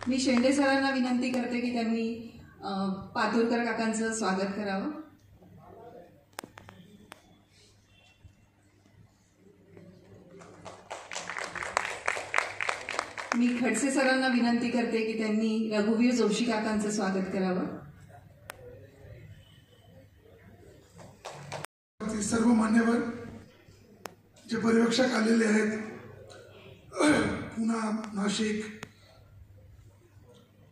मी शेंडे सरांना विनंती करते की त्यांनी पातुरकर काकांचं स्वागत करावं. मी खडसे सरांना विनंती करते की त्यांनी रघुवीर जोशी काकांचं स्वागत करावं. सर्व मान्यवर जे पर्यवेक्षक आलेले आहेत, पुणे, नाशिक,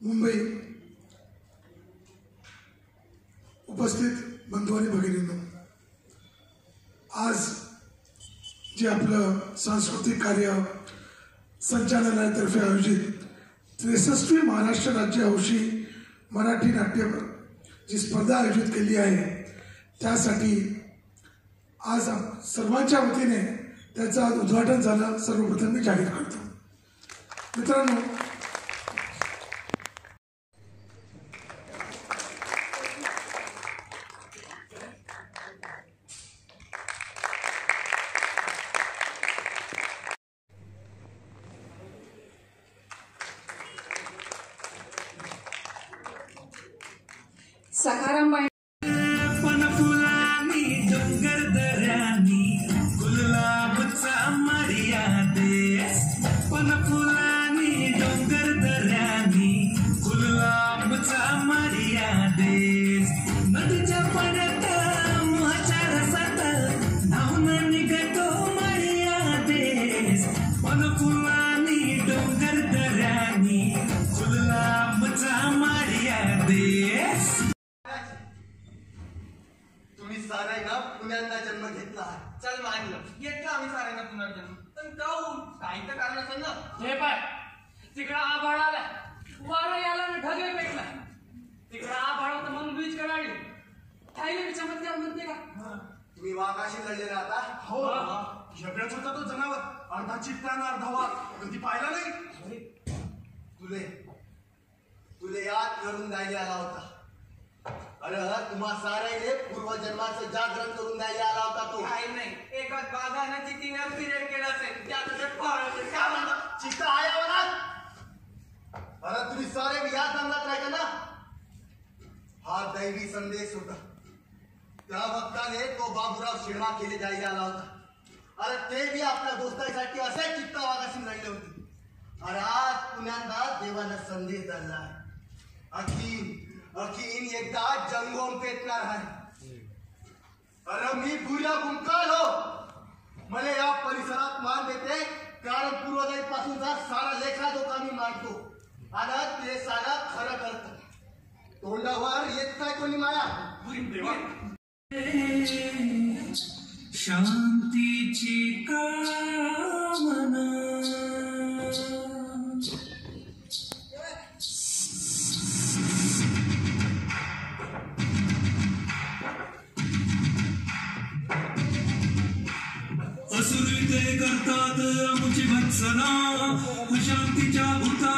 मुंबई, उपस्थित बंधू आणि भगिनींनो, आज जे आपलं सांस्कृतिक कार्य संचालनालयातर्फे आयोजित 63वी महाराष्ट्र राज्य हौशी मराठी नाट्य जी स्पर्धा आयोजित केली आहे, त्यासाठी आज सर्वांच्या वतीने त्याचं उद्घाटन झालं. सर्वप्रथम मी जाहीर करतो. मित्रांनो, सखाराम सारायला पुण्यांदा जन्म घेतला. चल मानलं, घेतला आम्ही सारायला पुनर्जन्म, पण काहून? काही तर कारण असेल ना. हे पाय, तिकडं आभाळ आला, वारं याला ना ढगे पेटला. तिकडं आभाळ होतं म्हणून वीज कडाळली. काही चमत्कार म्हणते का? तुम्ही वाघाशी लढले ना आता? हो, झगड्यात होता तो जनावर, अर्धा चित्ता ना अर्धा वाघ. कधी पाहिला नाही? तुले याद करून द्यायला आला होता. अरे तुम्हा सारायले पूर्वजन्माचं जागरण करून द्यायला आला होता तो. काही नाही, एका बागानं चितीनं पिरियड केला असेल, त्याचं ते फळ काय म्हणतो? चित्ता आया वनात. अरे तुम्ही सारे या जंगलात राहायचं ना. हा दैवी संदेश होता. त्या वक्ताने तो बाबूराव शिर्मा केले जायला आला होता. अरे ते बी आपल्या दोस्तासाठी असे चित्ता वाघाशी लढले होते. अरे आज पुण्यांदा देवाला संदेश दिला. अखीन एकदा जंगोम पेटणार आहे. अरे मी भूया गुंकालो. मला या परिसरात मान देते, कारण पूर्वजांपासूनचा सारा लेखाजोखा मी मांडतो आणि ते सारा खरं करतो. तोंडावर येत काय कोणी माया. शांतीची कामना असुरी ते करतात आमची भत्सना. शांतीच्या भूता